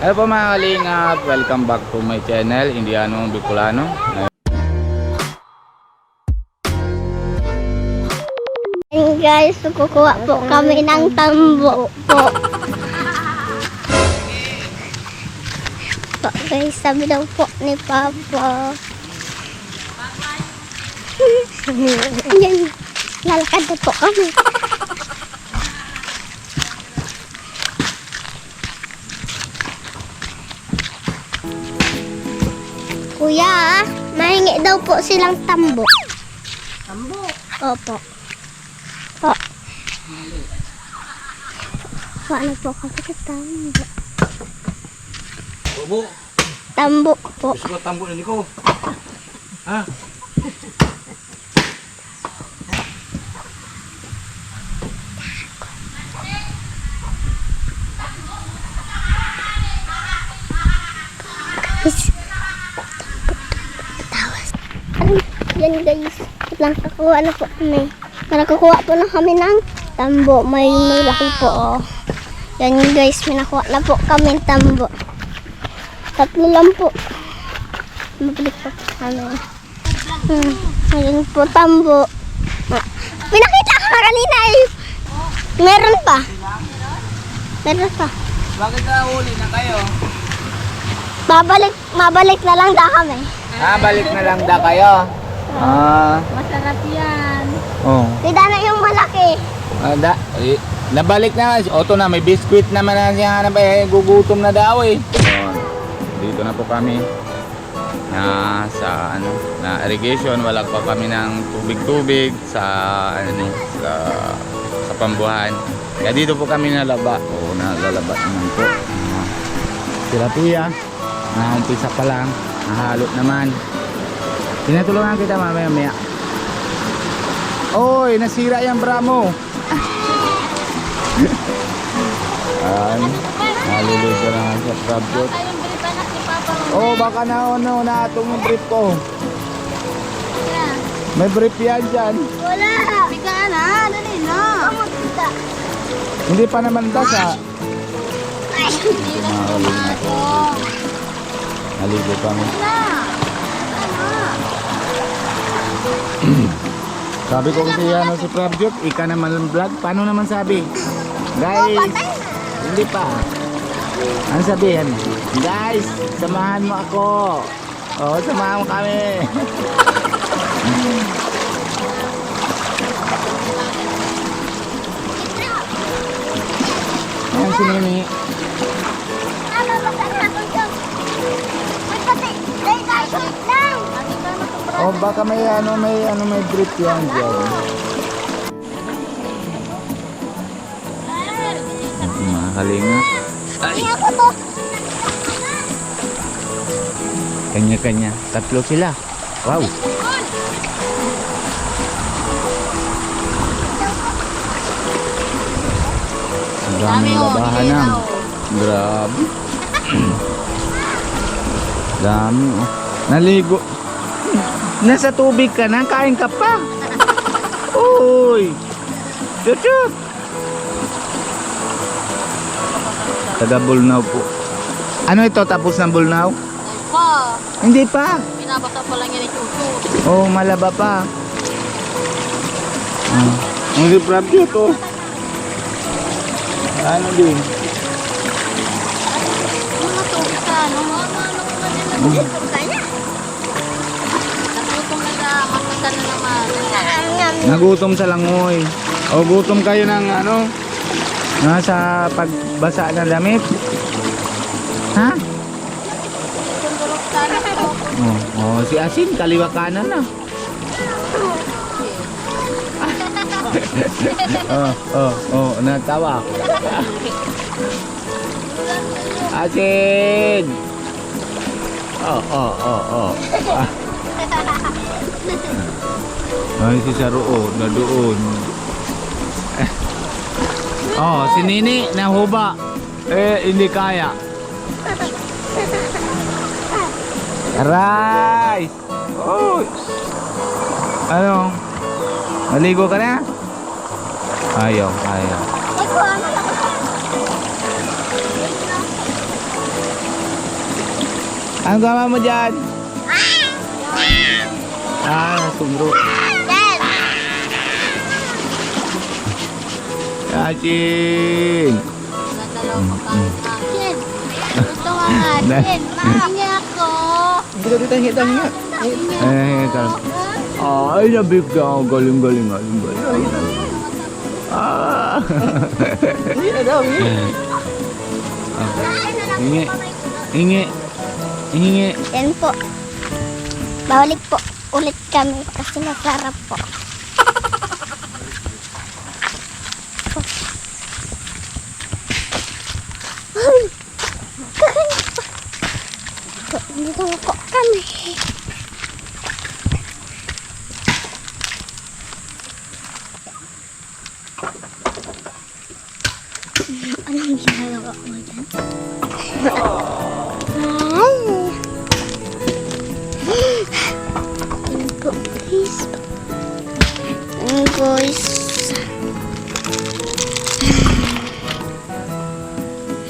Hello po mga kalingap, welcome back to my channel, Indiano Bicolano. And guys, kukuha po kami ng tambo po. Guys, sabi daw po ni Papa. Yan, lalakad na po kami. Kuya, mahingi daw po silang tambo. Tambo. Opo. Po. Wala po kami sa tambo. Bobo, Tambo po. gusto ko tambo na ko. Ha? Yan guys, lang kakuha na po kami. Nakakuha po na kami ng tambo. May laki po. Oh. Yan guys, minakuha na po kami ng tambo. Tatlo lang po. Mabalik po kami. Ayan po tambo. Pinakita ka kanina eh. Meron pa. Meron pa. Bakit huli na kayo? Mabalik na lang da kami. Balik na lang da kayo. Masarap yan. Oh. Tida na yung malaki. Nabalik na. Oto na, may biskuit naman na siya hanap eh. Gugutom na daw eh. Dito na po kami. Sa irrigation, wala pa kami ng tubig-tubig sa pambuhan. Kaya dito po kami nalaba. Nalalaba naman po. Tilapia. Umpisa pa lang. Nahalot naman. Tinatulungan kita mamaya. Oy, nasira yung bra mo. Naluluto naman sa crab pot. Tayong brief anak ni Papa. Oh, baka naatong yung brief ko. May brief yan dyan. Wala. Bika na, dali na. Kamusta? Hindi pa naman tasa. Hindi na sumado. Naligo kami. Sabi ko kasi si Prabjot, ika naman ang vlog. Paano naman sabi? Guys, hindi pa. Ano sabihin? Guys, samahan mo ako. Oo, samahan mo kami. Ayan si Nini. Oh, baka may drip yan dyan. Mga kalinga. Ay! Kanya-kanya. Tatlo sila. Wow! Ang daming labahan na. Grabe. Dami. Naligo. Nasa tubig ka na, kain ka pa. Uy! Chuchut! Taga Bulnaw po. Ano ito, tapos ng Bulnaw? Pa, Hindi pa. pinabasa pa lang yan ni Chuchu. Oh, malaba pa. Hindi prabyo to. Ano din? Mga tubig ka, no? Mga Nagutom na siya, matagal na naman. Nagutom sa langoy. O gutom kayo ng nasa pagbasa ng damit? Ha? Tundurok sana ko. Si Asin, kaliwa kanan na. Natawa. Asin! Ay, si Saruo, na doon. Si Nini, nahuba. Hindi kaya. Aray! Oh! Ano? Maligo ka na? Ayaw. Ang gawa mo dyan? Sumro. Yachin! Dadalaw pa kayo na. Chin! Gusto nga nga, Chin. Mahingi ako. Dito dito hita niya. Ito. Ay, nabig ka. Galing. Ah! Hita daw. Hingi. Yan po. Balik po ulit kami kasi masarap po. Ay! Kakain pa. Dito na po kami. Anong ginagawa mo dyan? Ay! Yan po, guys. Yan, guys.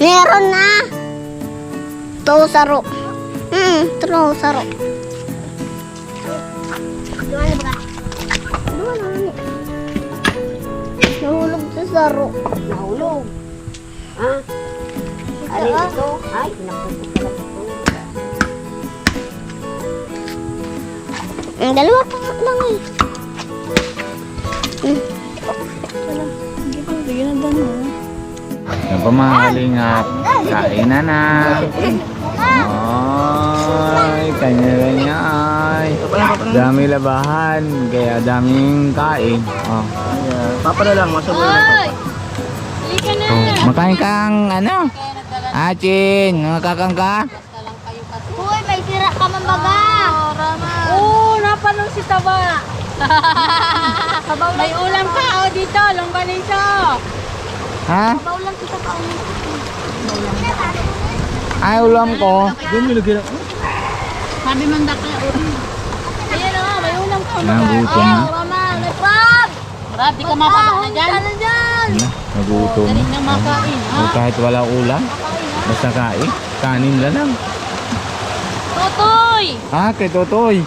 Meron na! Ito, saro. Ito, saro. Duwan ba? Duwan na ni. Nahulog sa saro. Nahulog. Ah, Ito, ito. Ay, napupunta ito. Ang dalawa pa nga lang eh. Yan pa mga kalingap. Kain na. Ay, kanya-kanya ay. Dami labahan, kaya daming kain. Oh. Papa na lang, masabi na. Hoy! Hindi ka na. Oh, makain kang ano? Achin, nakakang ka? Basta lang kayo kasi. Uy, may tira ka mambaga. Oo, napanong si Taba. May ulam ka o dito, longganito. Ha? Baulang kita pa ulit. Ay, ulam ko. Doon may lagyan. Sabi man da kaya ayan o, may ulam ka. Nagutom na. Mama, may crab. Brad, di ka mapaba na dyan. Ano? Nagutom Dali na. nang makain, ha? Oh, kahit wala ulam, basta kain. Kanin lang. Tutoy! Ah, kay Totoy.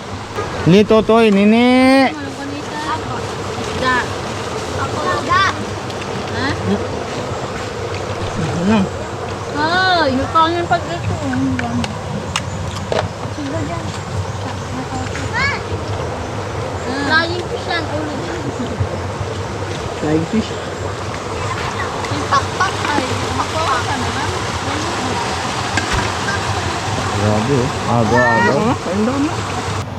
Ni Totoy, nini. Longganita. Isda. Ako laga. Ha? Ano? Ay, yung kanyan pag ito. Sigo dyan. Lying fish yan, ulo. Flying fish. Yung pakpak ay, pakpak ka naman. Grabe oh. Aga. Kain daw na.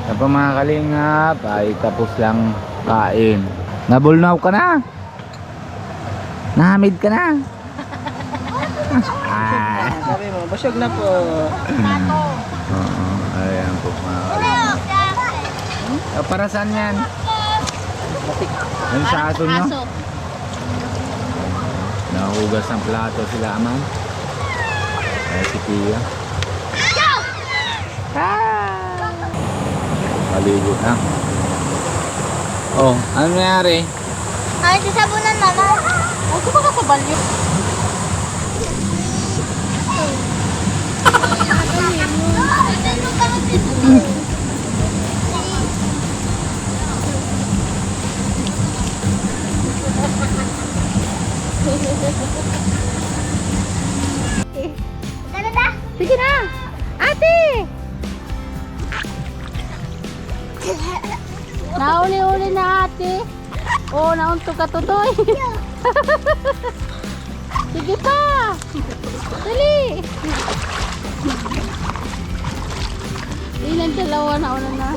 Yan pa mga kalingap, ay tapos lang kain. Nabulnaw ka na. Nahamid ka na. Ah. Sabi mo, basyag na po. Oo, ayan po mga kalingap. Para saan yan? Yan sa aso nyo? Aso. Nahugas ng plato sila aman. Ay si Pia. Maligo na. Oh, ano nangyari? Ay, sasabunan mama. Huwag ko makakabalyo. Dada. Sige na! Ate! Nauli-uli na ate. Oo, naunto ka tutoy. Sige pa! Dali! Ilan dalawa na una na.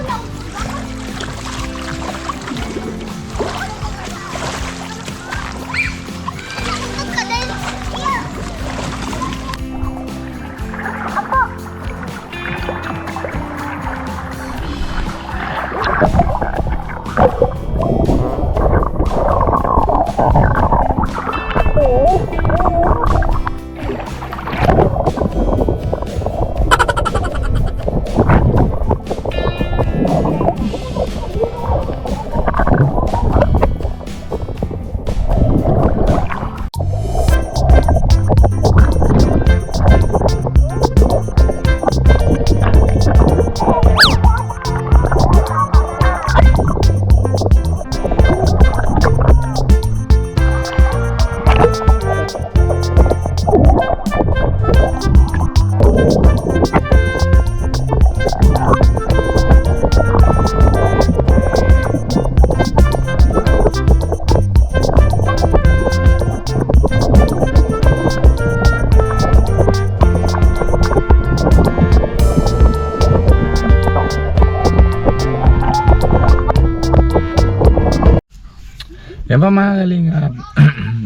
Yan pa mga kalingap.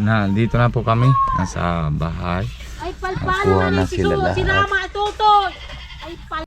Na, dito na po kami. Nasa bahay. Ay, palpala Nakuha na na si sila lahat. Sinama, tutoy. Ay, pal